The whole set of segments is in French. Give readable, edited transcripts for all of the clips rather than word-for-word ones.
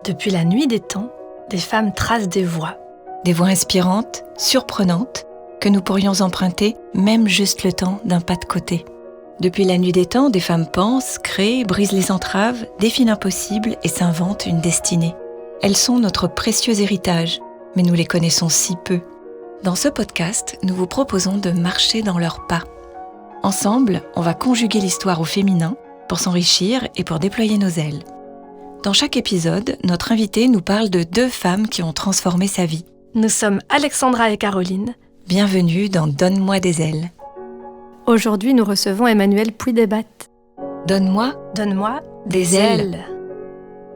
Depuis la nuit des temps, des femmes tracent des voies. Des voies inspirantes, surprenantes, que nous pourrions emprunter même juste le temps d'un pas de côté. Depuis la nuit des temps, des femmes pensent, créent, brisent les entraves, défient l'impossible et s'inventent une destinée. Elles sont notre précieux héritage, mais nous les connaissons si peu. Dans ce podcast, nous vous proposons de marcher dans leurs pas. Ensemble, on va conjuguer l'histoire au féminin pour s'enrichir et pour déployer nos ailes. Dans chaque épisode, notre invitée nous parle de 2 femmes qui ont transformé sa vie. Nous sommes Alexandra et Caroline. Bienvenue dans Donne-moi des ailes. Aujourd'hui, nous recevons Emmanuelle Puy-Desbattes. Donne-moi des ailes.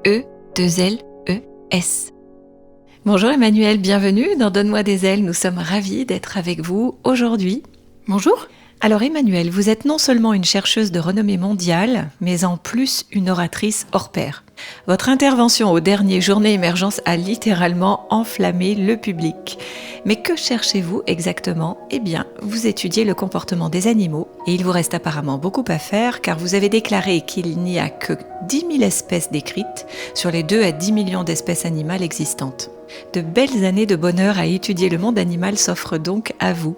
E-2-L-E-S. Bonjour Emmanuelle, bienvenue dans Donne-moi des ailes. Nous sommes ravis d'être avec vous aujourd'hui. Bonjour. Alors Emmanuelle, vous êtes non seulement une chercheuse de renommée mondiale, mais en plus une oratrice hors pair. Votre intervention au dernier Journée Émergence a littéralement enflammé le public. Mais que cherchez-vous exactement ? Eh bien, vous étudiez le comportement des animaux et il vous reste apparemment beaucoup à faire car vous avez déclaré qu'il n'y a que 10 000 espèces décrites sur les 2 à 10 millions d'espèces animales existantes. De belles années de bonheur à étudier le monde animal s'offrent donc à vous.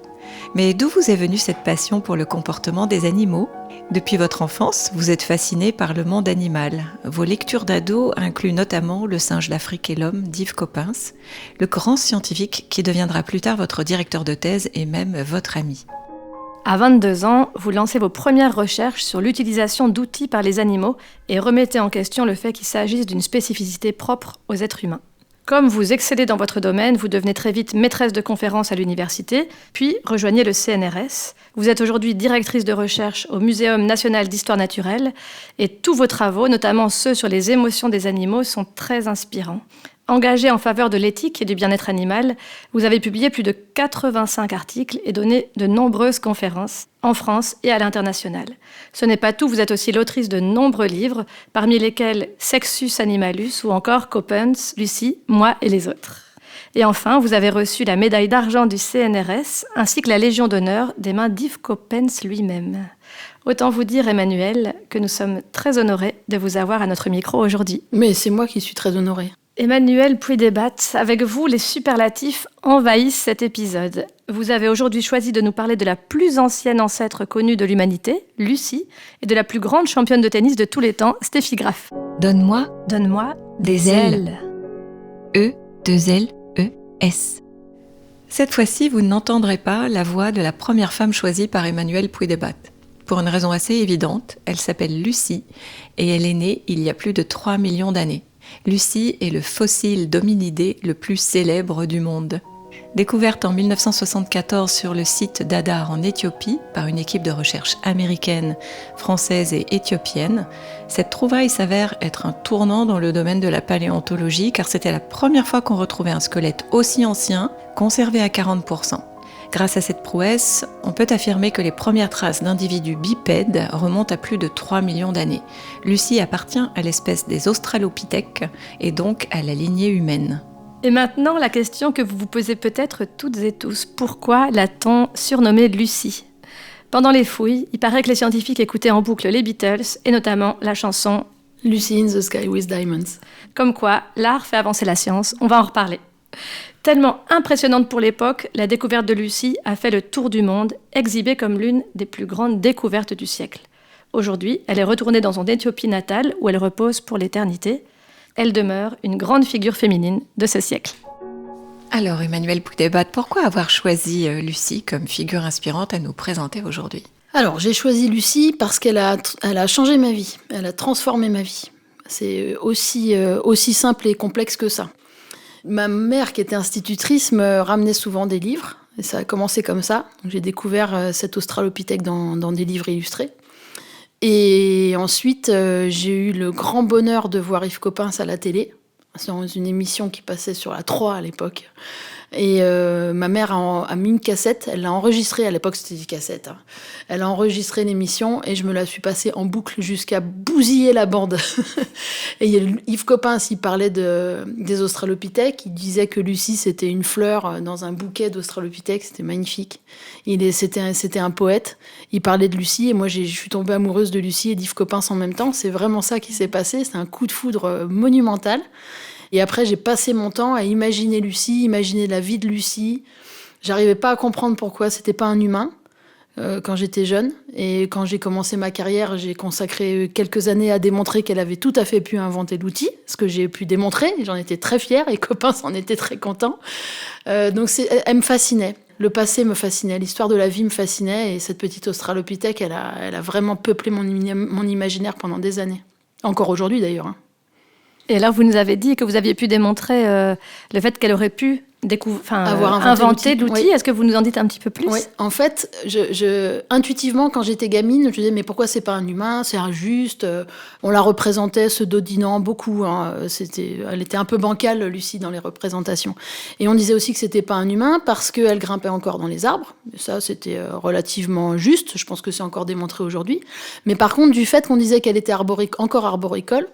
Mais d'où vous est venue cette passion pour le comportement des animaux ? Depuis votre enfance, vous êtes fascinée par le monde animal. Vos lectures d'ado incluent notamment Le singe, l'Afrique et l'homme d'Yves Coppens, le grand scientifique qui deviendra plus tard votre directeur de thèse et même votre ami. À 22 ans, vous lancez vos premières recherches sur l'utilisation d'outils par les animaux et remettez en question le fait qu'il s'agisse d'une spécificité propre aux êtres humains. Comme vous excellez dans votre domaine, vous devenez très vite maîtresse de conférences à l'université, puis rejoignez le CNRS. Vous êtes aujourd'hui directrice de recherche au Muséum national d'histoire naturelle et tous vos travaux, notamment ceux sur les émotions des animaux, sont très inspirants. Engagée en faveur de l'éthique et du bien-être animal, vous avez publié plus de 85 articles et donné de nombreuses conférences en France et à l'international. Ce n'est pas tout, vous êtes aussi l'autrice de nombreux livres, parmi lesquels Sexus Animalus ou encore Coppens, Lucie, moi et les autres. Et enfin, vous avez reçu la médaille d'argent du CNRS ainsi que la Légion d'honneur des mains d'Yves Coppens lui-même. Autant vous dire, Emmanuelle, que nous sommes très honorés de vous avoir à notre micro aujourd'hui. Mais c'est moi qui suis très honorée. Emmanuelle Puy-Desbattes, avec vous, les superlatifs envahissent cet épisode. Vous avez aujourd'hui choisi de nous parler de la plus ancienne ancêtre connue de l'humanité, Lucie, et de la plus grande championne de tennis de tous les temps, Steffi Graf. Donne-moi des ailes. E-2-L-E-S. Cette fois-ci, vous n'entendrez pas la voix de la première femme choisie par Emmanuelle Puy-Desbattes. Pour une raison assez évidente, elle s'appelle Lucie et elle est née il y a plus de 3 millions d'années. Lucie est le fossile d'hominidés le plus célèbre du monde. Découverte en 1974 sur le site d'Adar en Éthiopie par une équipe de recherche américaine, française et éthiopienne, cette trouvaille s'avère être un tournant dans le domaine de la paléontologie car c'était la première fois qu'on retrouvait un squelette aussi ancien, conservé à 40%. Grâce à cette prouesse, on peut affirmer que les premières traces d'individus bipèdes remontent à plus de 3 millions d'années. Lucie appartient à l'espèce des australopithèques et donc à la lignée humaine. Et maintenant, la question que vous vous posez peut-être toutes et tous, pourquoi l'a-t-on surnommée Lucie ? Pendant les fouilles, il paraît que les scientifiques écoutaient en boucle les Beatles et notamment la chanson Lucy in the Sky with Diamonds. Comme quoi, l'art fait avancer la science, on va en reparler. Tellement impressionnante pour l'époque, la découverte de Lucie a fait le tour du monde, exhibée comme l'une des plus grandes découvertes du siècle. Aujourd'hui, elle est retournée dans son Éthiopie natale où elle repose pour l'éternité. Elle demeure une grande figure féminine de ce siècle. Alors Emmanuelle Puy-Desbattes, pourquoi avoir choisi Lucie comme figure inspirante à nous présenter aujourd'hui ? Alors, j'ai choisi Lucie parce qu'elle a changé ma vie, elle a transformé ma vie. C'est aussi simple et complexe que ça. Ma mère, qui était institutrice, me ramenait souvent des livres. Et ça a commencé comme ça. Donc, j'ai découvert cet australopithèque dans des livres illustrés. Et ensuite, j'ai eu le grand bonheur de voir Yves Coppens à la télé, dans une émission qui passait sur la 3 à l'époque. Et ma mère a mis une cassette, elle l'a enregistrée, à l'époque c'était des cassettes. Hein. Elle a enregistré l'émission et je me la suis passée en boucle jusqu'à bousiller la bande. Et Yves Coppens, il parlait des australopithèques, il disait que Lucie c'était une fleur dans un bouquet d'australopithèques, c'était magnifique. C'était un poète, il parlait de Lucie et moi je suis tombée amoureuse de Lucie et d'Yves Coppens en même temps. C'est vraiment ça qui s'est passé, c'est un coup de foudre monumental. Et après, j'ai passé mon temps à imaginer Lucie, imaginer la vie de Lucie. J'arrivais pas à comprendre pourquoi c'était pas un humain quand j'étais jeune. Et quand j'ai commencé ma carrière, j'ai consacré quelques années à démontrer qu'elle avait tout à fait pu inventer l'outil, ce que j'ai pu démontrer. J'en étais très fière, et les copains s'en étaient très contents. Donc elle me fascinait. Le passé me fascinait, l'histoire de la vie me fascinait, et cette petite australopithèque, elle a vraiment peuplé mon imaginaire pendant des années. Encore aujourd'hui d'ailleurs. Hein. Et alors, vous nous avez dit que vous aviez pu démontrer le fait qu'elle aurait pu avoir inventé l'outil. Oui. Est-ce que vous nous en dites un petit peu plus ? Oui, en fait, intuitivement, quand j'étais gamine, je me disais, mais pourquoi c'est pas un humain, c'est injuste. On la représentait se dodinant beaucoup. Hein. Elle était un peu bancale, Lucie, dans les représentations. Et on disait aussi que c'était pas un humain parce qu'elle grimpait encore dans les arbres. Et ça, c'était relativement juste. Je pense que c'est encore démontré aujourd'hui. Mais par contre, du fait qu'on disait qu'elle était encore arboricole,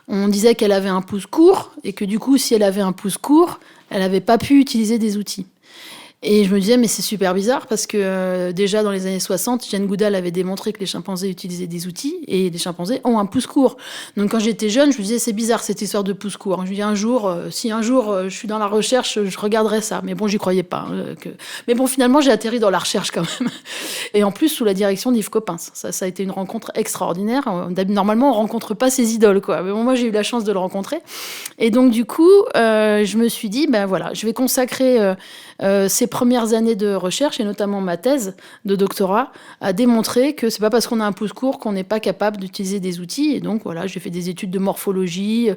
on disait qu'elle avait un pouce court, et que du coup, si elle avait un pouce court, elle n'avait pas pu utiliser des outils. Et je me disais, mais c'est super bizarre, parce que déjà dans les années 60, Jane Goodall avait démontré que les chimpanzés utilisaient des outils, et les chimpanzés ont un pouce court. Donc quand j'étais jeune, je me disais, c'est bizarre cette histoire de pouce court. Je me dis, si un jour je suis dans la recherche, je regarderai ça. Mais bon, j'y croyais pas. Mais bon, finalement, j'ai atterri dans la recherche quand même. Et en plus, sous la direction d'Yves Coppens. Ça a été une rencontre extraordinaire. Normalement, on rencontre pas ses idoles, quoi. Mais bon, moi, j'ai eu la chance de le rencontrer. Et donc, du coup, je me suis dit, ben voilà, je vais consacrer ces premières années de recherche, et notamment ma thèse de doctorat, à démontrer que c'est pas parce qu'on a un pouce court qu'on n'est pas capable d'utiliser des outils. Et donc voilà, j'ai fait des études de morphologie,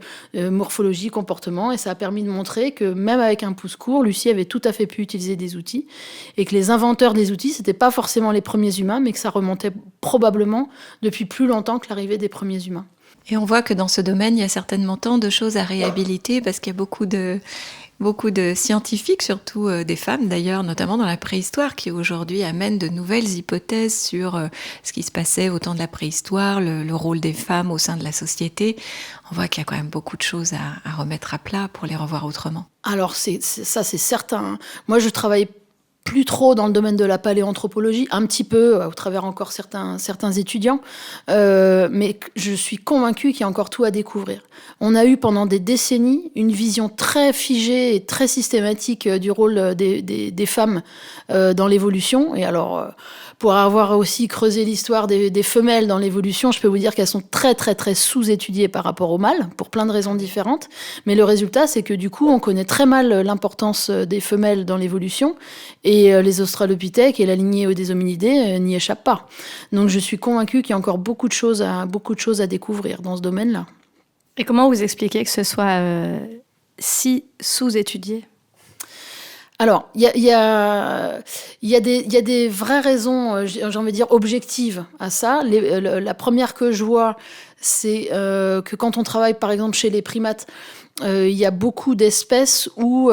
comportement, et ça a permis de montrer que même avec un pouce court, Lucie avait tout à fait pu utiliser des outils, et que les inventeurs des outils, c'était pas forcément les premiers humains, mais que ça remontait probablement depuis plus longtemps que l'arrivée des premiers humains. Et on voit que dans ce domaine, il y a certainement tant de choses à réhabiliter, parce qu'il y a beaucoup de scientifiques, surtout des femmes d'ailleurs, notamment dans la préhistoire, qui aujourd'hui amènent de nouvelles hypothèses sur ce qui se passait au temps de la préhistoire, le rôle des femmes au sein de la société. On voit qu'il y a quand même beaucoup de choses à remettre à plat pour les revoir autrement. Alors c'est certain. Moi, je travaille plus trop dans le domaine de la paléanthropologie, un petit peu, au travers encore certains étudiants, mais je suis convaincue qu'il y a encore tout à découvrir. On a eu pendant des décennies une vision très figée et très systématique du rôle des femmes dans l'évolution. Et alors, pour avoir aussi creusé l'histoire des femelles dans l'évolution, je peux vous dire qu'elles sont très, très, très sous-étudiées par rapport aux mâles, pour plein de raisons différentes. Mais le résultat, c'est que du coup, on connaît très mal l'importance des femelles dans l'évolution, et les australopithèques et la lignée des hominidés n'y échappent pas. Donc je suis convaincue qu'il y a encore beaucoup de choses à découvrir dans ce domaine-là. Et comment vous expliquez que ce soit si sous-étudié ? Alors, il y a des vraies raisons, j'ai envie de dire, objectives à ça. La première que je vois, c'est que quand on travaille, par exemple, chez les primates, il y a beaucoup d'espèces où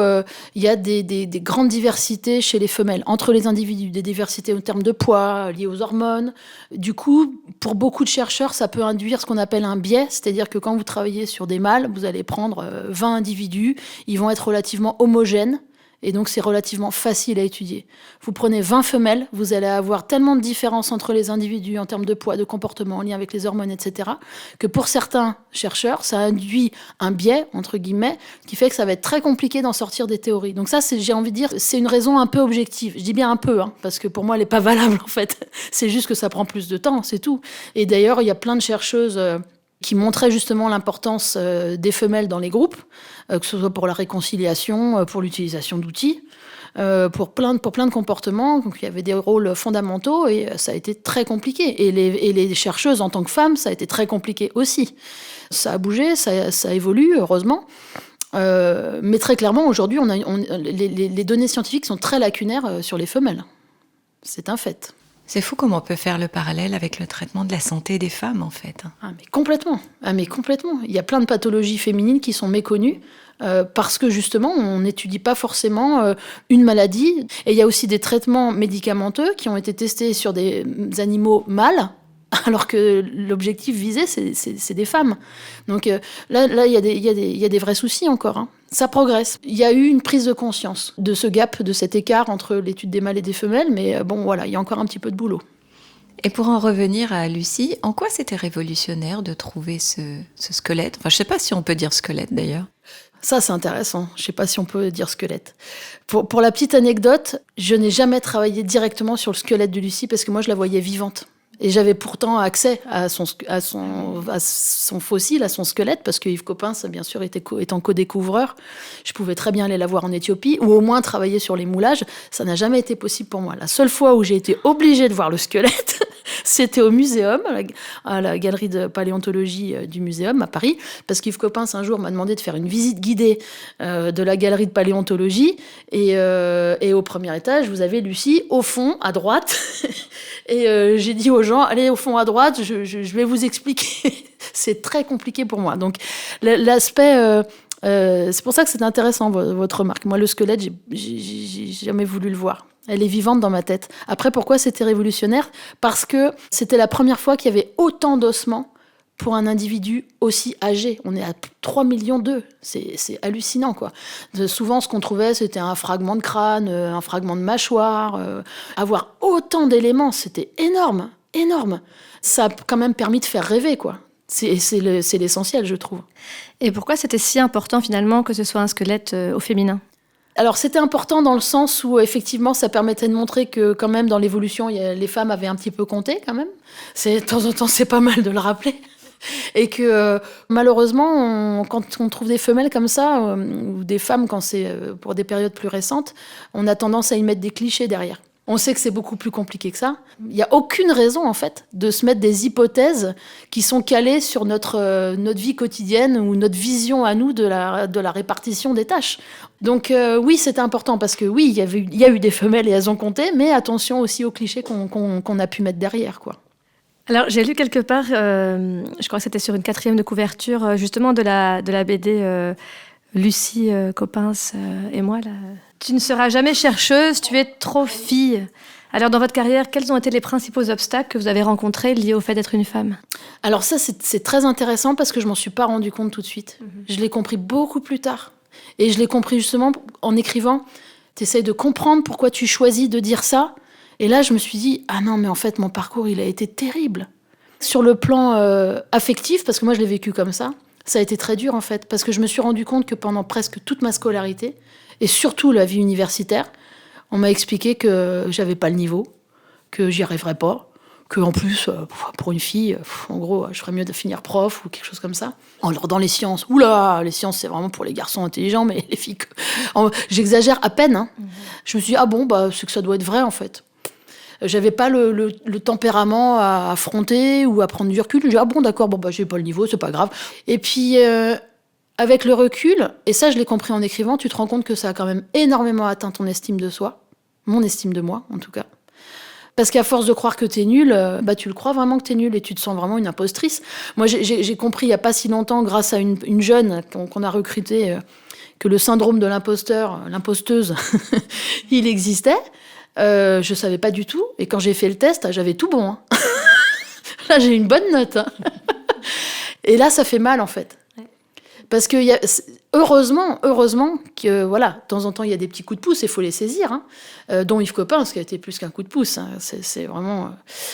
il y a des grandes diversités chez les femelles, entre les individus, des diversités en termes de poids, liées aux hormones. Du coup, pour beaucoup de chercheurs, ça peut induire ce qu'on appelle un biais, c'est-à-dire que quand vous travaillez sur des mâles, vous allez prendre 20 individus, ils vont être relativement homogènes, et donc c'est relativement facile à étudier. Vous prenez 20 femelles, vous allez avoir tellement de différences entre les individus en termes de poids, de comportement, en lien avec les hormones, etc., que pour certains chercheurs, ça induit un biais, entre guillemets, qui fait que ça va être très compliqué d'en sortir des théories. Donc ça, j'ai envie de dire, c'est une raison un peu objective. Je dis bien un peu, parce que pour moi, elle n'est pas valable, en fait. C'est juste que ça prend plus de temps, c'est tout. Et d'ailleurs, il y a plein de chercheuses qui montrait justement l'importance des femelles dans les groupes, que ce soit pour la réconciliation, pour l'utilisation d'outils, pour plein de comportements. Donc il y avait des rôles fondamentaux, et ça a été très compliqué. Et les chercheuses en tant que femmes, ça a été très compliqué aussi. Ça a bougé, ça évolue, heureusement. Mais très clairement, aujourd'hui, les données scientifiques sont très lacunaires sur les femelles. C'est un fait. C'est fou comment on peut faire le parallèle avec le traitement de la santé des femmes, en fait. Mais complètement. Il y a plein de pathologies féminines qui sont méconnues parce que, justement, on n'étudie pas forcément une maladie. Et il y a aussi des traitements médicamenteux qui ont été testés sur des animaux mâles, alors que l'objectif visé, c'est des femmes. Donc là, il y a des vrais soucis encore. Ça progresse. Il y a eu une prise de conscience de ce gap, de cet écart entre l'étude des mâles et des femelles, mais bon, voilà, il y a encore un petit peu de boulot. Et pour en revenir à Lucie, en quoi c'était révolutionnaire de trouver ce squelette ? Enfin, je ne sais pas si on peut dire squelette, d'ailleurs. Ça, c'est intéressant. Je ne sais pas si on peut dire squelette. Pour la petite anecdote, je n'ai jamais travaillé directement sur le squelette de Lucie parce que moi, je la voyais vivante. Et j'avais pourtant accès à son fossile, à son squelette, parce que Yves Coppens, bien sûr, étant co-découvreur, je pouvais très bien aller la voir en Éthiopie, ou au moins travailler sur les moulages. Ça n'a jamais été possible pour moi. La seule fois où j'ai été obligée de voir le squelette, c'était au muséum, à la galerie de paléontologie du muséum à Paris, parce qu'Yves Coppens, un jour, m'a demandé de faire une visite guidée de la galerie de paléontologie. Et au premier étage, vous avez Lucie, au fond, à droite. Et j'ai dit aux gens, allez au fond à droite, je vais vous expliquer. C'est très compliqué pour moi. Donc, l'aspect... c'est pour ça que c'est intéressant, votre remarque. Moi, le squelette, j'ai jamais voulu le voir. Elle est vivante dans ma tête. Après, pourquoi c'était révolutionnaire ? Parce que c'était la première fois qu'il y avait autant d'ossements pour un individu aussi âgé. On est à 3 millions d'œufs. C'est hallucinant, quoi. Souvent, ce qu'on trouvait, c'était un fragment de crâne, un fragment de mâchoire. Avoir autant d'éléments, c'était énorme, énorme. Ça a quand même permis de faire rêver, quoi. C'est l'essentiel, je trouve. Et pourquoi c'était si important, finalement, que ce soit un squelette au féminin ? Alors, c'était important dans le sens où, effectivement, ça permettait de montrer que, quand même, dans l'évolution, les femmes avaient un petit peu compté, quand même. De temps en temps, c'est pas mal de le rappeler. Et que, malheureusement, quand on trouve des femelles comme ça, ou des femmes, quand c'est pour des périodes plus récentes, on a tendance à y mettre des clichés derrière. On sait que c'est beaucoup plus compliqué que ça. Il n'y a aucune raison, en fait, de se mettre des hypothèses qui sont calées sur notre vie quotidienne ou notre vision à nous de la répartition des tâches. Donc oui, c'était important parce que oui, il y a eu des femelles et elles ont compté, mais attention aussi aux clichés qu'on a pu mettre derrière, quoi. Alors, j'ai lu quelque part, je crois que c'était sur une 4e de couverture, justement de la BD Lucie Coppens et moi, là. Tu ne seras jamais chercheuse, tu es trop fille. Alors, dans votre carrière, quels ont été les principaux obstacles que vous avez rencontrés liés au fait d'être une femme ? Alors ça, c'est très intéressant parce que je m'en suis pas rendu compte tout de suite. Je l'ai compris beaucoup plus tard. Et je l'ai compris justement en écrivant. Tu essayes de comprendre pourquoi tu choisis de dire ça. Et là, je me suis dit, ah non, mais en fait, mon parcours, il a été terrible. Sur le plan affectif, parce que moi, je l'ai vécu comme ça a été très dur, en fait. Parce que je me suis rendu compte que pendant presque toute ma scolarité, et surtout la vie universitaire, on m'a expliqué que j'avais pas le niveau, que j'y arriverais pas, que en plus, pour une fille, en gros, je ferais mieux de finir prof ou quelque chose comme ça. Alors, dans les sciences, oula, les sciences, c'est vraiment pour les garçons intelligents, mais les filles... J'exagère à peine, hein. Je me suis dit, ah bon, c'est que ça doit être vrai, en fait. J'avais pas le tempérament à affronter ou à prendre du recul. J'ai dit, ah bon, d'accord, j'ai pas le niveau, c'est pas grave. Et puis... avec le recul, et ça je l'ai compris en écrivant, tu te rends compte que ça a quand même énormément atteint ton estime de soi, mon estime de moi en tout cas. Parce qu'à force de croire que t'es nulle, tu le crois vraiment que t'es nulle et tu te sens vraiment une impostrice. Moi j'ai compris il n'y a pas si longtemps, grâce à une jeune qu'on a recrutée, que le syndrome de l'imposteuse, il existait. Je savais pas du tout, et quand j'ai fait le test, j'avais tout bon. Hein. Là j'ai une bonne note. Hein. Et là ça fait mal en fait. Parce que heureusement que voilà, de temps en temps il y a des petits coups de pouce, il faut les saisir, hein, dont Yves Coppens, qui a été plus qu'un coup de pouce. Hein, c'est vraiment.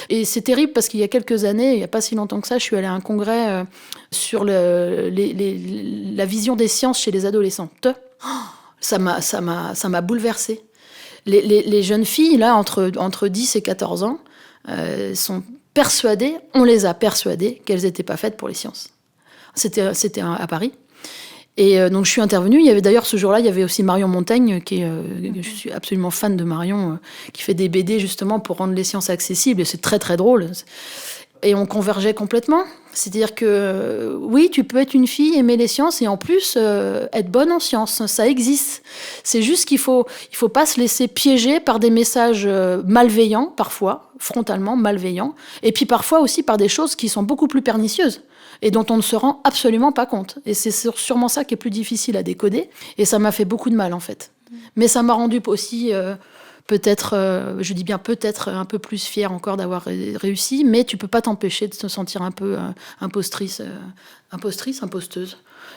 Et c'est terrible parce qu'il y a quelques années, il n'y a pas si longtemps que ça, je suis allée à un congrès sur la vision des sciences chez les adolescentes. Ça m'a bouleversée. Les jeunes filles là entre 10 et 14 ans sont persuadées, on les a persuadées qu'elles n'étaient pas faites pour les sciences. C'était à Paris. Et donc je suis intervenue. Il y avait d'ailleurs ce jour-là, il y avait aussi Marion Montaigne, je suis absolument fan de Marion, qui fait des BD justement pour rendre les sciences accessibles. Et c'est très très drôle. Et on convergeait complètement. C'est-à-dire que oui, tu peux être une fille, aimer les sciences et en plus être bonne en sciences. Ça existe. C'est juste qu'il faut pas se laisser piéger par des messages malveillants, parfois, frontalement malveillants. Et puis parfois aussi par des choses qui sont beaucoup plus pernicieuses et dont on ne se rend absolument pas compte. Et c'est sûrement ça qui est plus difficile à décoder. Et ça m'a fait beaucoup de mal, en fait. Mais ça m'a rendu aussi, peut-être, je dis bien peut-être, un peu plus fière encore d'avoir réussi, mais tu peux pas t'empêcher de te sentir un peu imposteuse.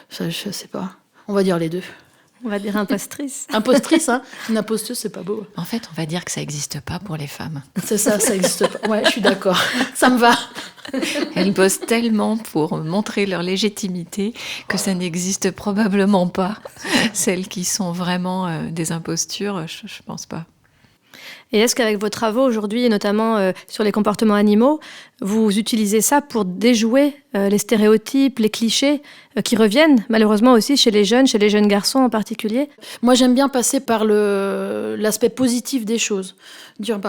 Ça, je sais pas. On va dire les deux. On va dire impostrice. Impostrice, hein. Une imposteuse, c'est pas beau. En fait, on va dire que ça n'existe pas pour les femmes. C'est ça, ça n'existe pas. Ouais, je suis d'accord. Ça me va. Elles bossent tellement pour montrer leur légitimité que ça n'existe probablement pas. Celles qui sont vraiment des impostures, je pense pas. Et est-ce qu'avec vos travaux aujourd'hui, et notamment sur les comportements animaux, vous utilisez ça pour déjouer les stéréotypes, les clichés qui reviennent malheureusement aussi chez les jeunes garçons en particulier? Moi, j'aime bien passer par l'aspect positif des choses. Dire,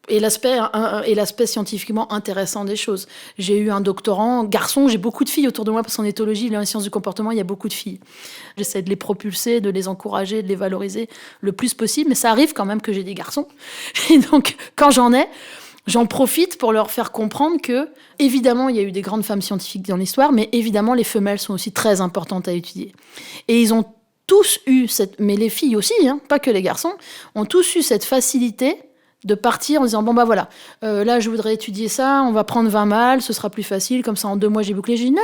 et l'aspect scientifiquement intéressant des choses. J'ai eu un doctorant garçon, j'ai beaucoup de filles autour de moi, parce qu'en éthologie, dans les sciences du comportement, il y a beaucoup de filles. J'essaie de les propulser, de les encourager, de les valoriser le plus possible, mais ça arrive quand même que j'ai des garçons. Et donc, quand j'en profite pour leur faire comprendre que, évidemment, il y a eu des grandes femmes scientifiques dans l'histoire, mais évidemment, les femelles sont aussi très importantes à étudier. Et ils ont tous eu mais les filles aussi, pas que les garçons, ont tous eu cette facilité de partir en disant, voilà, là, je voudrais étudier ça, on va prendre 20 mâles, ce sera plus facile, comme ça, en 2 mois, j'ai bouclé. J'ai dit, non,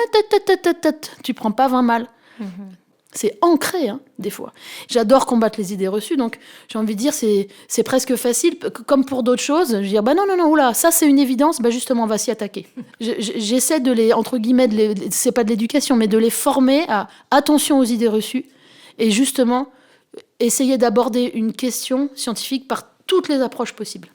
tu prends pas 20 mâles. C'est ancré, des fois. J'adore combattre les idées reçues, donc j'ai envie de dire, c'est presque facile, comme pour d'autres choses. Je veux dire, non, oula, ça, c'est une évidence, justement, on va s'y attaquer. J'essaie de les, entre guillemets, c'est pas de l'éducation, mais de les former à attention aux idées reçues, et justement, essayer d'aborder une question scientifique par toutes les approches possibles.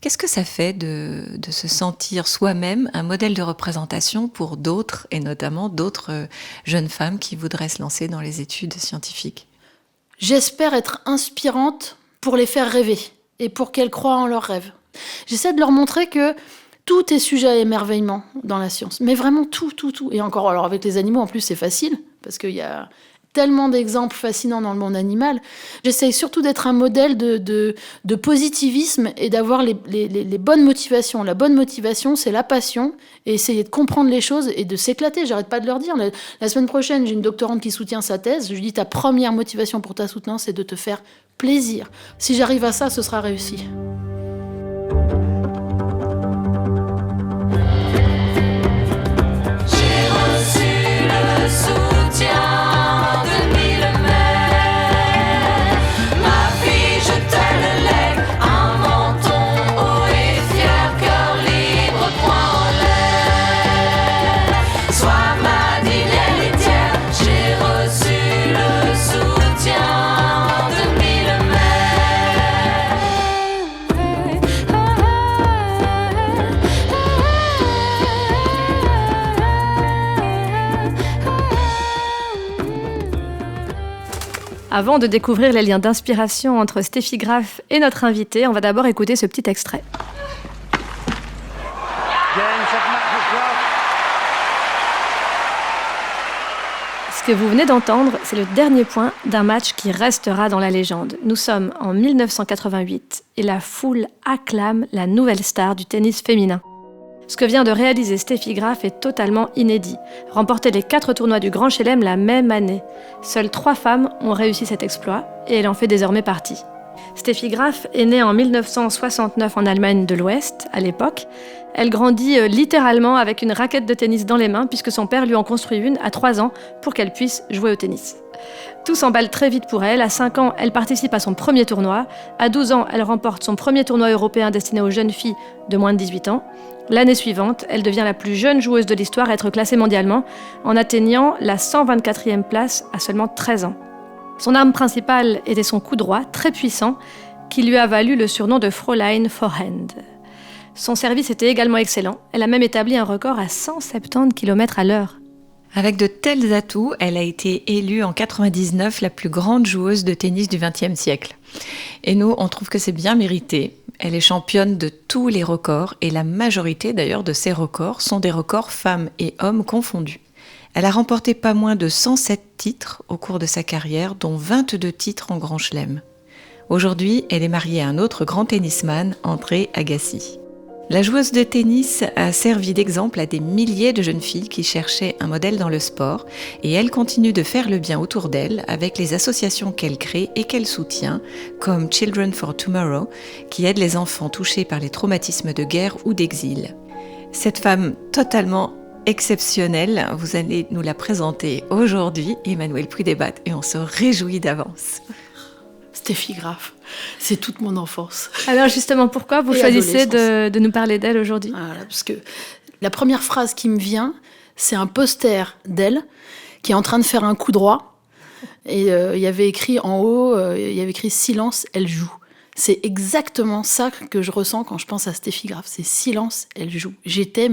Qu'est-ce que ça fait de se sentir soi-même un modèle de représentation pour d'autres, et notamment d'autres jeunes femmes qui voudraient se lancer dans les études scientifiques? J'espère être inspirante pour les faire rêver et pour qu'elles croient en leurs rêves. J'essaie de leur montrer que tout est sujet à émerveillement dans la science, mais vraiment tout. Et encore, alors avec les animaux, en plus, c'est facile, parce qu'il y a tellement d'exemples fascinants dans le monde animal. J'essaye surtout d'être un modèle de positivisme et d'avoir les bonnes motivations. La bonne motivation, c'est la passion, et essayer de comprendre les choses et de s'éclater. J'arrête pas de leur dire. La semaine prochaine, j'ai une doctorante qui soutient sa thèse. Je lui dis, ta première motivation pour ta soutenance, c'est de te faire plaisir. Si j'arrive à ça, ce sera réussi. J'ai reçu le soutien. Avant de découvrir les liens d'inspiration entre Steffi Graf et notre invitée, on va d'abord écouter ce petit extrait. Ce que vous venez d'entendre, c'est le dernier point d'un match qui restera dans la légende. Nous sommes en 1988 et la foule acclame la nouvelle star du tennis féminin. Ce que vient de réaliser Steffi Graf est totalement inédit. Remporter les 4 tournois du Grand Chelem la même année. Seules 3 femmes ont réussi cet exploit et elle en fait désormais partie. Steffi Graf est née en 1969 en Allemagne de l'Ouest, à l'époque. Elle grandit littéralement avec une raquette de tennis dans les mains puisque son père lui en construit une à 3 ans pour qu'elle puisse jouer au tennis. Tout s'emballe très vite pour elle. À 5 ans, elle participe à son premier tournoi. À 12 ans, elle remporte son premier tournoi européen destiné aux jeunes filles de moins de 18 ans. L'année suivante, elle devient la plus jeune joueuse de l'histoire à être classée mondialement en atteignant la 124e place à seulement 13 ans. Son arme principale était son coup droit, très puissant, qui lui a valu le surnom de Fräulein Forehand. Son service était également excellent. Elle a même établi un record à 170 km à l'heure. Avec de tels atouts, elle a été élue en 1999 la plus grande joueuse de tennis du XXe siècle. Et nous, on trouve que c'est bien mérité. Elle est championne de tous les records et la majorité d'ailleurs de ces records sont des records femmes et hommes confondus. Elle a remporté pas moins de 107 titres au cours de sa carrière, dont 22 titres en Grand Chelem. Aujourd'hui, elle est mariée à un autre grand tennisman, André Agassi. La joueuse de tennis a servi d'exemple à des milliers de jeunes filles qui cherchaient un modèle dans le sport et elle continue de faire le bien autour d'elle avec les associations qu'elle crée et qu'elle soutient, comme Children for Tomorrow, qui aide les enfants touchés par les traumatismes de guerre ou d'exil. Cette femme totalement exceptionnelle, vous allez nous la présenter aujourd'hui, Emmanuelle Puy-Débat, et on se réjouit d'avance. Steffi Graf, c'est toute mon enfance. Alors justement, pourquoi vous choisissez de nous parler d'elle aujourd'hui ? Voilà, parce que La première phrase qui me vient, c'est un poster d'elle qui est en train de faire un coup droit. Et il y avait écrit en haut, il y avait écrit « Silence, elle joue ». C'est exactement ça que je ressens quand je pense à Steffi Graf. C'est « Silence, elle joue ». J'étais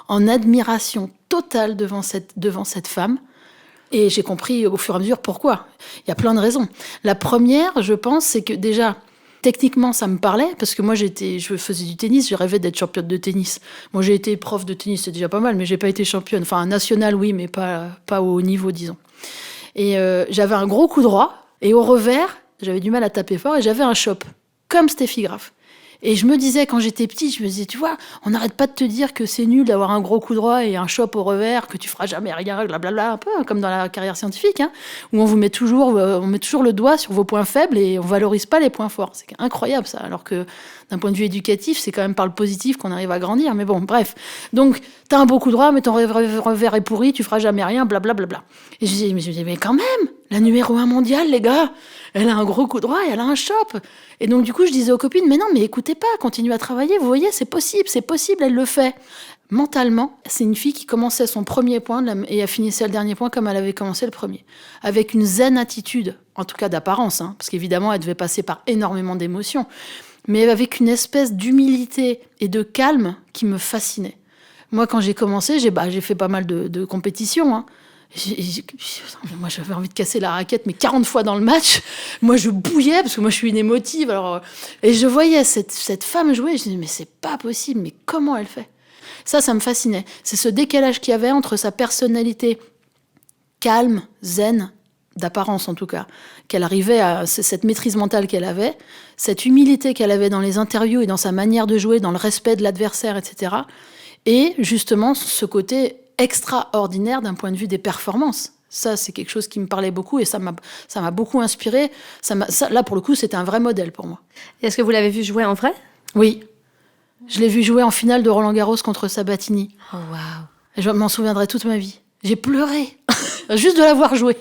en admiration totale devant cette femme. Et j'ai compris au fur et à mesure pourquoi. Il y a plein de raisons. La première, je pense, c'est que déjà, techniquement, ça me parlait, parce que moi, je faisais du tennis, je rêvais d'être championne de tennis. Moi, j'ai été prof de tennis, c'est déjà pas mal, mais j'ai pas été championne. Enfin, nationale, oui, mais pas au haut niveau, disons. Et j'avais un gros coup droit, et au revers, j'avais du mal à taper fort, et j'avais un chop, comme Steffi Graf. Et je me disais, quand j'étais petite, je me disais, tu vois, on n'arrête pas de te dire que c'est nul d'avoir un gros coup droit et un chop au revers, que tu feras jamais rien, blablabla, un peu comme dans la carrière scientifique, hein, où on met toujours le doigt sur vos points faibles et on valorise pas les points forts. C'est incroyable, ça. Alors que d'un point de vue éducatif, c'est quand même par le positif qu'on arrive à grandir. Mais bon, bref. Donc, t'as un beau coup droit, mais ton revers est pourri, tu feras jamais rien, blablabla. Et je me disais, mais quand même, la numéro 1 mondiale, les gars, elle a un gros coup droit et elle a un chop. Et donc, du coup, je disais aux copines, mais non, mais écoutez pas, continuez à travailler, vous voyez, c'est possible, elle le fait. Mentalement, c'est une fille qui commençait son premier point et elle finissait le dernier point comme elle avait commencé le premier. Avec une zen attitude, en tout cas d'apparence, hein, parce qu'évidemment, elle devait passer par énormément d'émotions, mais avec une espèce d'humilité et de calme qui me fascinait. Moi, quand j'ai commencé, j'ai fait pas mal de compétitions, hein. Moi, j'avais envie de casser la raquette, mais 40 fois dans le match. Moi, je bouillais, parce que moi, je suis une émotive. Alors, et je voyais cette femme jouer, et je me disais, mais c'est pas possible, mais comment elle fait ? Ça me fascinait. C'est ce décalage qu'il y avait entre sa personnalité calme, zen, d'apparence en tout cas, qu'elle arrivait à, cette maîtrise mentale qu'elle avait, cette humilité qu'elle avait dans les interviews et dans sa manière de jouer, dans le respect de l'adversaire, etc. Et justement, ce côté extraordinaire d'un point de vue des performances. Ça, c'est quelque chose qui me parlait beaucoup et ça m'a beaucoup inspiré. Là, pour le coup, c'était un vrai modèle pour moi. Et est-ce que vous l'avez vu jouer en vrai ? Oui. Je l'ai vu jouer en finale de Roland-Garros contre Sabatini. Oh, waouh. Et je m'en souviendrai toute ma vie. J'ai pleuré, juste de la voir jouer.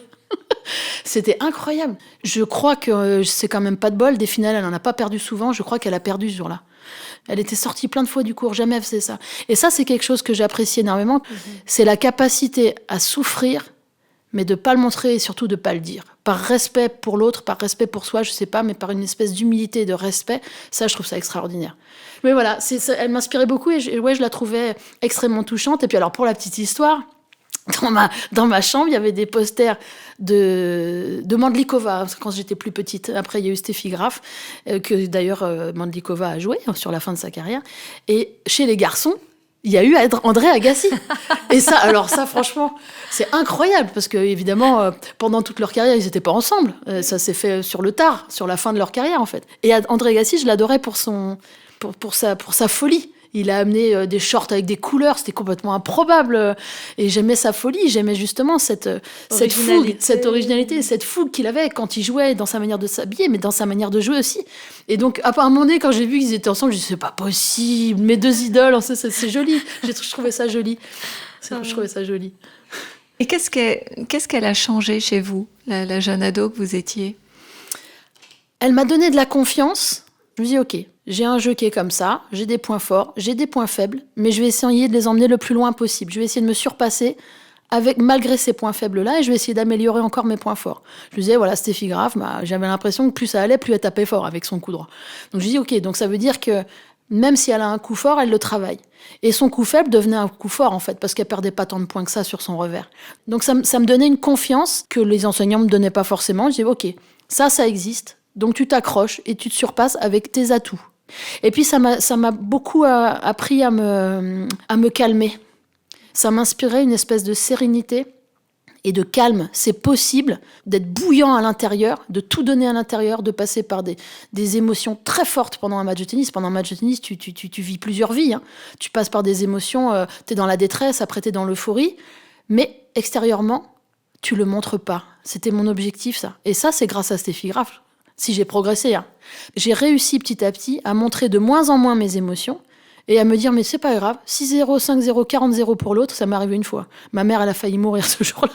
C'était incroyable. Je crois que c'est quand même pas de bol. Des finales, elle n'en a pas perdu souvent. Je crois qu'elle a perdu ce jour-là. Elle était sortie plein de fois du cours, jamais elle faisait ça. Et ça, c'est quelque chose que j'apprécie énormément. C'est la capacité à souffrir, mais de pas le montrer et surtout de pas le dire. Par respect pour l'autre, par respect pour soi, je sais pas, mais par une espèce d'humilité et de respect, ça, je trouve ça extraordinaire. Mais voilà, elle m'inspirait beaucoup et je la trouvais extrêmement touchante. Et puis alors, pour la petite histoire, dans ma chambre, il y avait des posters de Mandlikova, quand j'étais plus petite. Après, il y a eu Steffi Graf, que d'ailleurs Mandlikova a joué sur la fin de sa carrière. Et chez les garçons, il y a eu André Agassi. Et ça, alors ça, franchement, c'est incroyable, parce que évidemment, pendant toute leur carrière, ils n'étaient pas ensemble. Ça s'est fait sur le tard, sur la fin de leur carrière, en fait. Et André Agassi, je l'adorais pour sa folie. Il a amené des shorts avec des couleurs, c'était complètement improbable. Et j'aimais sa folie, j'aimais justement cette fougue, cette originalité, cette fougue qu'il avait quand il jouait, dans sa manière de s'habiller, mais dans sa manière de jouer aussi. Et donc, à un moment donné, quand j'ai vu qu'ils étaient ensemble, je me suis dit, c'est pas possible, mes deux idoles, c'est joli. Je trouvais ça joli. Je trouvais ça joli. Et qu'est-ce qu'elle a changé chez vous, la jeune ado que vous étiez ? Elle m'a donné de la confiance. Je me dis, ok, j'ai un jeu qui est comme ça, j'ai des points forts, j'ai des points faibles, mais je vais essayer de les emmener le plus loin possible. Je vais essayer de me surpasser malgré ces points faibles-là, et je vais essayer d'améliorer encore mes points forts. Je me disais, voilà, Steffi Graf, j'avais l'impression que plus ça allait, plus elle tapait fort avec son coup droit. Donc je dis, ok, donc ça veut dire que même si elle a un coup fort, elle le travaille. Et son coup faible devenait un coup fort, en fait, parce qu'elle perdait pas tant de points que ça sur son revers. Donc ça me donnait une confiance que les enseignants me donnaient pas forcément. Je dis, ok, ça existe. Donc tu t'accroches et tu te surpasses avec tes atouts. Et puis ça m'a beaucoup appris à me calmer. Ça m'inspirait une espèce de sérénité et de calme. C'est possible d'être bouillant à l'intérieur, de tout donner à l'intérieur, de passer par des émotions très fortes pendant un match de tennis. Pendant un match de tennis, tu vis plusieurs vies, hein. Tu passes par des émotions, t'es dans la détresse, après t'es dans l'euphorie. Mais extérieurement, tu le montres pas. C'était mon objectif, ça. Et ça, c'est grâce à Steffi Graf. Si j'ai progressé, hein. J'ai réussi petit à petit à montrer de moins en moins mes émotions et à me dire, mais c'est pas grave, 6-0, 5-0, 40-0 pour l'autre, ça m'est arrivé une fois. Ma mère, elle a failli mourir ce jour-là.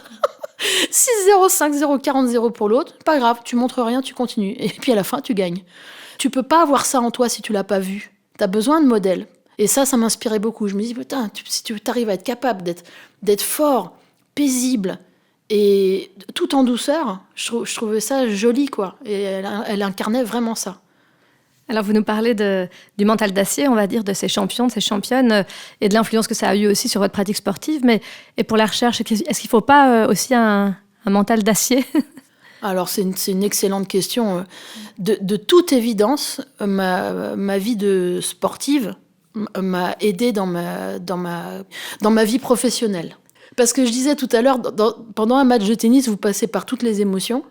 6-0, 5-0, 40-0 pour l'autre, pas grave, tu montres rien, tu continues. Et puis à la fin, tu gagnes. Tu peux pas avoir ça en toi si tu l'as pas vu. T'as besoin de modèles. Et ça m'inspirait beaucoup. Je me dis, putain, si tu arrives à être capable d'être fort, paisible, et tout en douceur, je trouvais ça joli, quoi. Et elle incarnait vraiment ça. Alors, vous nous parlez du mental d'acier, on va dire, de ces champions, de ces championnes, et de l'influence que ça a eu aussi sur votre pratique sportive. Et pour la recherche, est-ce qu'il ne faut pas aussi un mental d'acier? Alors, c'est une excellente question. De toute évidence, ma vie de sportive m'a aidée dans ma vie professionnelle. Parce que je disais tout à l'heure, pendant un match de tennis, vous passez par toutes les émotions.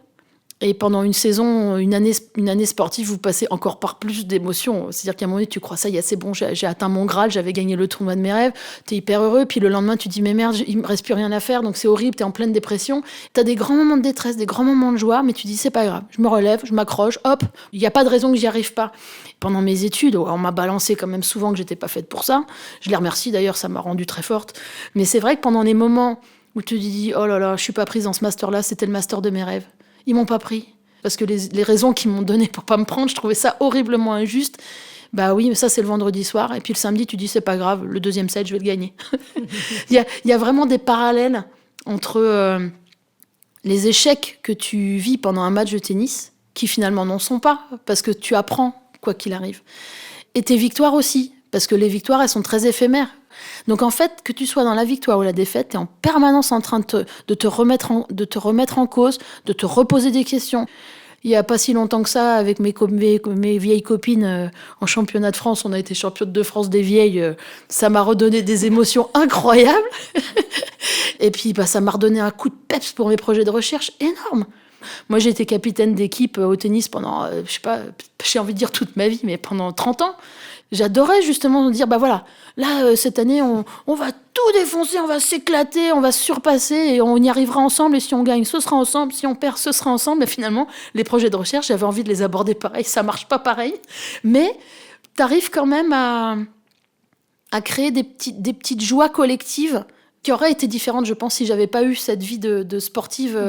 Et pendant une saison, une année sportive, vous passez encore par plus d'émotions. C'est-à-dire qu'à un moment donné, tu crois, ça y est, c'est bon, j'ai atteint mon Graal, j'avais gagné le tournoi de mes rêves, t'es hyper heureux, puis le lendemain, tu te dis, mais merde, il me reste plus rien à faire, donc c'est horrible, t'es en pleine dépression. T'as des grands moments de détresse, des grands moments de joie, mais tu dis, c'est pas grave, je me relève, je m'accroche, hop, il n'y a pas de raison que j'y arrive pas. Pendant mes études, on m'a balancé quand même souvent que j'étais pas faite pour ça. Je les remercie d'ailleurs, ça m'a rendue très forte. Mais c'est vrai que pendant les moments où tu te dis, oh là là, je suis pas prise dans ce master-là, c'était le master de mes rêves. Ils m'ont pas pris. Parce que les raisons qu'ils m'ont données pour pas me prendre, je trouvais ça horriblement injuste. Bah oui, mais ça, c'est le vendredi soir. Et puis le samedi, tu dis, c'est pas grave, le deuxième set, je vais le gagner. Il y a vraiment des parallèles entre les échecs que tu vis pendant un match de tennis, qui finalement n'en sont pas, parce que tu apprends, quoi qu'il arrive. Et tes victoires aussi, parce que les victoires, elles sont très éphémères. Donc en fait, que tu sois dans la victoire ou la défaite, tu es en permanence en train de te remettre en cause, de te reposer des questions. Il n'y a pas si longtemps que ça, avec mes vieilles copines en championnat de France, on a été championne de France des vieilles, ça m'a redonné des émotions incroyables. Et puis ça m'a redonné un coup de peps pour mes projets de recherche énorme. Moi, j'ai été capitaine d'équipe au tennis pendant, je sais pas, j'ai envie de dire toute ma vie, mais pendant 30 ans. J'adorais justement dire, bah voilà, là, cette année, on va tout défoncer, on va s'éclater, on va se surpasser et on y arrivera ensemble. Et si on gagne, ce sera ensemble. Si on perd, ce sera ensemble. Et finalement, les projets de recherche, j'avais envie de les aborder pareil. Ça marche pas pareil. Mais tu arrives quand même à créer des petites joies collectives qui auraient été différentes, je pense, si j'avais pas eu cette vie de sportive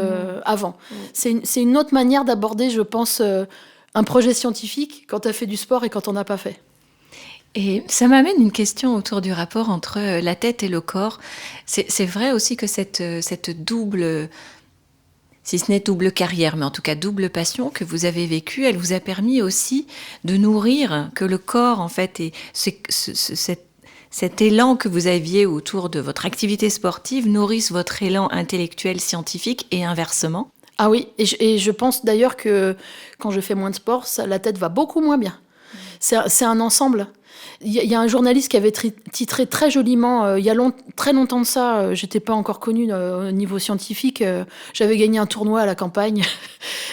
avant. C'est une autre manière d'aborder, je pense, un projet scientifique quand tu as fait du sport et quand on n'a pas fait. Et ça m'amène une question autour du rapport entre la tête et le corps. C'est vrai aussi que cette double, si ce n'est double carrière, mais en tout cas double passion que vous avez vécue, elle vous a permis aussi de nourrir, que le corps, en fait, et cet élan que vous aviez autour de votre activité sportive nourrisse votre élan intellectuel, scientifique et inversement. Ah oui, et je pense d'ailleurs que quand je fais moins de sport, la tête va beaucoup moins bien. C'est un ensemble. Il y a un journaliste qui avait titré très joliment, il y a très longtemps de ça, j'étais pas encore connue au niveau scientifique, j'avais gagné un tournoi à la campagne,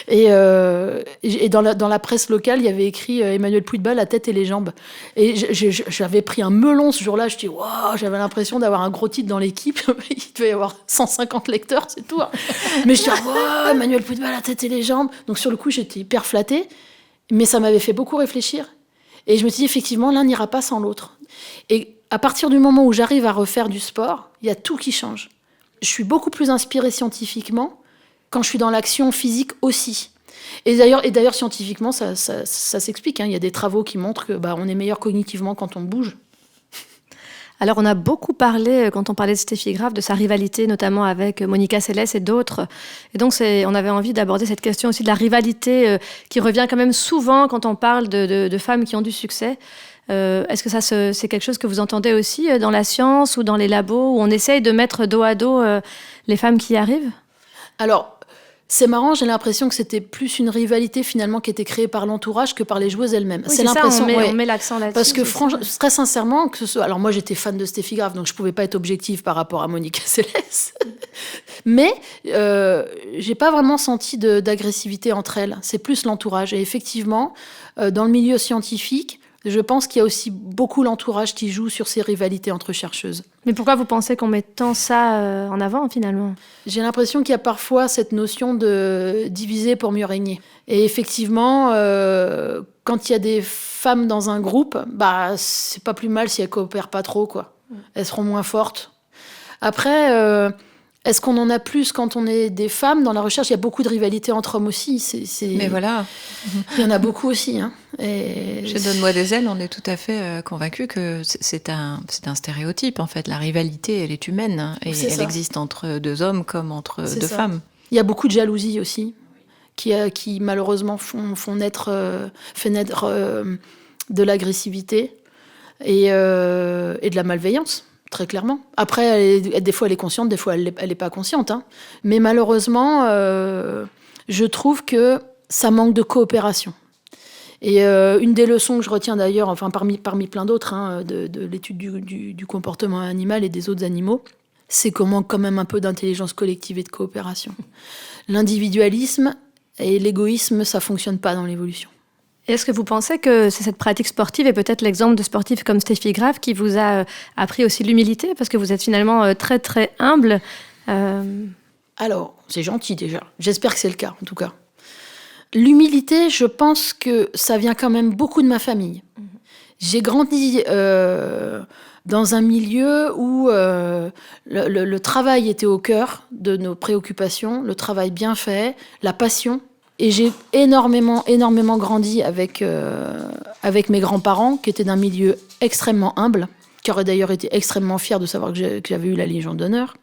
et dans la presse locale, il y avait écrit Emmanuel Puigdebal, la tête et les jambes. Et j'avais pris un melon ce jour-là, je dis, waouh, j'avais l'impression d'avoir un gros titre dans l'équipe, il devait y avoir 150 lecteurs, c'est tout. Hein. Mais je dis, waouh, Emmanuel Puigdebal, la tête et les jambes. Donc sur le coup, j'étais hyper flattée, mais ça m'avait fait beaucoup réfléchir. Et je me suis dit, effectivement, l'un n'ira pas sans l'autre. Et à partir du moment où j'arrive à refaire du sport, il y a tout qui change. Je suis beaucoup plus inspirée scientifiquement quand je suis dans l'action physique aussi. Et d'ailleurs scientifiquement, ça s'explique. Hein. Il y a des travaux qui montrent que on est meilleur cognitivement quand on bouge. Alors, on a beaucoup parlé, quand on parlait de Steffi Graf, de sa rivalité, notamment avec Monica Seles et d'autres. Et donc, on avait envie d'aborder cette question aussi de la rivalité qui revient quand même souvent quand on parle de femmes qui ont du succès. Est-ce que c'est quelque chose que vous entendez aussi dans la science ou dans les labos, où on essaye de mettre dos à dos les femmes qui y arrivent ? Alors, c'est marrant, j'ai l'impression que c'était plus une rivalité finalement qui était créée par l'entourage que par les joueuses elles-mêmes. Oui, c'est l'impression, on met l'accent là-dessus. Parce que très sincèrement, alors moi j'étais fan de Steffi Graf, donc je pouvais pas être objective par rapport à Monica Seles. Mais j'ai pas vraiment senti d'agressivité entre elles. C'est plus l'entourage. Et effectivement, dans le milieu scientifique, je pense qu'il y a aussi beaucoup l'entourage qui joue sur ces rivalités entre chercheuses. Mais pourquoi vous pensez qu'on met tant ça en avant, finalement ? J'ai l'impression qu'il y a parfois cette notion de diviser pour mieux régner. Et effectivement, quand il y a des femmes dans un groupe, c'est pas plus mal si elles coopèrent pas trop, quoi. Elles seront moins fortes. Après, Est-ce qu'on en a plus quand on est des femmes? Dans la recherche, il y a beaucoup de rivalité entre hommes aussi. Mais voilà. Il y en a beaucoup aussi. Hein. Et Chez Donne-moi des ailes, on est tout à fait convaincus que c'est un stéréotype, en fait. La rivalité, elle est humaine. Hein, et elle existe entre deux hommes comme entre deux femmes. Il y a beaucoup de jalousie aussi, qui malheureusement fait naître de l'agressivité et de la malveillance. Très clairement. Après, des fois, elle est consciente, des fois, elle n'est pas consciente. Hein. Mais malheureusement, je trouve que ça manque de coopération. Et une des leçons que je retiens d'ailleurs, enfin parmi plein d'autres, hein, de l'étude du comportement animal et des autres animaux, c'est qu'on manque quand même un peu d'intelligence collective et de coopération. L'individualisme et l'égoïsme, ça ne fonctionne pas dans l'évolution. Est-ce que vous pensez que c'est cette pratique sportive et peut-être l'exemple de sportifs comme Steffi Graf qui vous a appris aussi l'humilité, parce que vous êtes finalement très très humble Alors, c'est gentil déjà. J'espère que c'est le cas, en tout cas. L'humilité, je pense que ça vient quand même beaucoup de ma famille. J'ai grandi dans un milieu où le travail était au cœur de nos préoccupations, le travail bien fait, la passion. Et j'ai énormément grandi avec mes grands-parents, qui étaient d'un milieu extrêmement humble, qui auraient d'ailleurs été extrêmement fiers de savoir que j'avais eu la Légion d'honneur.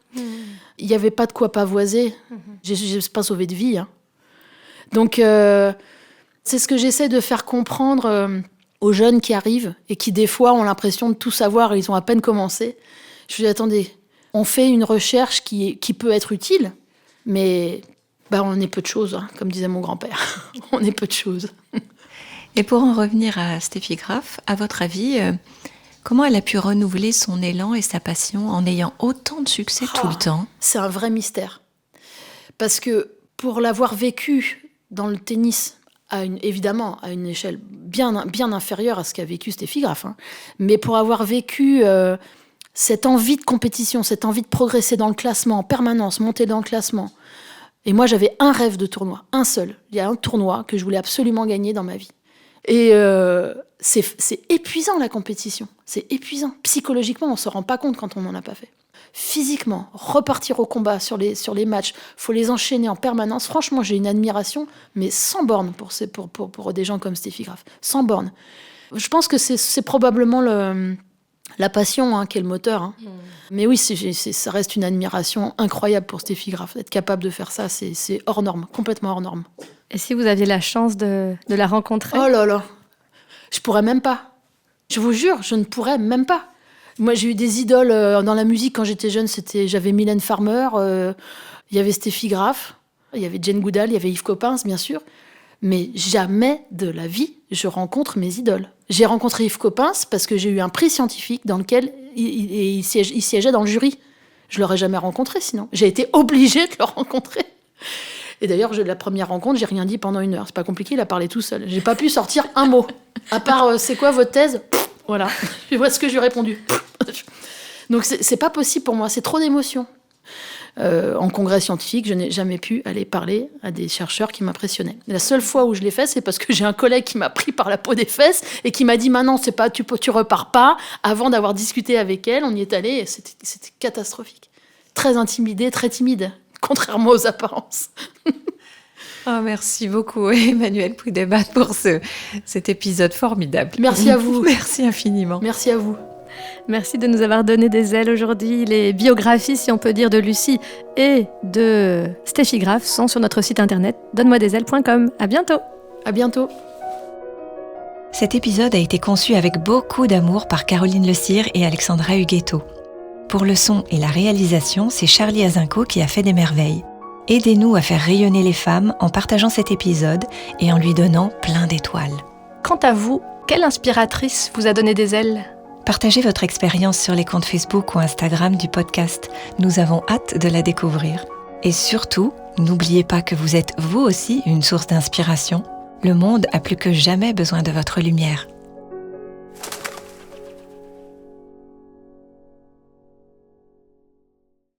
Il n'y avait pas de quoi pavoiser. J'ai pas sauvé de vie. Hein. Donc, c'est ce que j'essaie de faire comprendre aux jeunes qui arrivent et qui, des fois, ont l'impression de tout savoir et ils ont à peine commencé. Je dis, attendez, on fait une recherche qui peut être utile, mais... on est peu de choses, hein, comme disait mon grand-père. On est peu de choses. Et pour en revenir à Steffi Graf, à votre avis, comment elle a pu renouveler son élan et sa passion en ayant autant de succès tout le temps? C'est un vrai mystère. Parce que pour l'avoir vécu dans le tennis, évidemment à une échelle bien inférieure à ce qu'a vécu Steffi Graf, hein, mais pour avoir vécu cette envie de compétition, cette envie de progresser dans le classement en permanence, monter dans le classement. Et moi, j'avais un rêve de tournoi, un seul. Il y a un tournoi que je voulais absolument gagner dans ma vie. Et c'est épuisant, la compétition. C'est épuisant. Psychologiquement, on ne se rend pas compte quand on n'en a pas fait. Physiquement, repartir au combat sur les matchs, il faut les enchaîner en permanence. Franchement, j'ai une admiration, mais sans borne pour des gens comme Steffi Graf. Sans borne. Je pense que c'est probablement la passion, hein, qui est le moteur. Hein. Mais oui, ça reste une admiration incroyable pour Steffi Graf. Être capable de faire ça, c'est hors norme, complètement hors norme. Et si vous aviez la chance de la rencontrer? Oh là là, je pourrais même pas. Je vous jure, je ne pourrais même pas. Moi, j'ai eu des idoles dans la musique quand j'étais jeune. J'avais Mylène Farmer, il y avait Steffi Graf, il y avait Jane Goodall, il y avait Yves Coppens, bien sûr. Mais jamais de la vie, je rencontre mes idoles. J'ai rencontré Yves Coppens parce que j'ai eu un prix scientifique dans lequel il siégeait dans le jury. Je ne l'aurais jamais rencontré sinon. J'ai été obligée de le rencontrer. Et d'ailleurs, la première rencontre, j'ai rien dit pendant 1 heure. C'est pas compliqué, il a parlé tout seul. J'ai pas pu sortir un mot. À part, c'est quoi votre thèse? Voilà. Tu vois ce que je lui ai répondu. Donc c'est pas possible pour moi, c'est trop d'émotions. En congrès scientifique, je n'ai jamais pu aller parler à des chercheurs qui m'impressionnaient. La seule fois où je l'ai fait, c'est parce que j'ai un collègue qui m'a pris par la peau des fesses et qui m'a dit maintenant, c'est pas, tu repars pas. Avant d'avoir discuté avec elle, on y est allé et c'était catastrophique. Très intimidée, très timide, contrairement aux apparences. Oh, merci beaucoup, Emmanuelle Puy-Debat, pour cet épisode formidable. Merci à vous. Merci infiniment. Merci à vous. Merci de nous avoir donné des ailes aujourd'hui. Les biographies, si on peut dire, de Lucie et de Steffi Graf sont sur notre site internet donne-moi-des-ailes.com. À bientôt. À bientôt. Cet épisode a été conçu avec beaucoup d'amour par Caroline Le Cire et Alexandra Huguetto. Pour le son et la réalisation, c'est Charlie Azinco qui a fait des merveilles. Aidez-nous à faire rayonner les femmes en partageant cet épisode et en lui donnant plein d'étoiles. Quant à vous, quelle inspiratrice vous a donné des ailes ? Partagez votre expérience sur les comptes Facebook ou Instagram du podcast. Nous avons hâte de la découvrir. Et surtout, n'oubliez pas que vous êtes vous aussi une source d'inspiration. Le monde a plus que jamais besoin de votre lumière.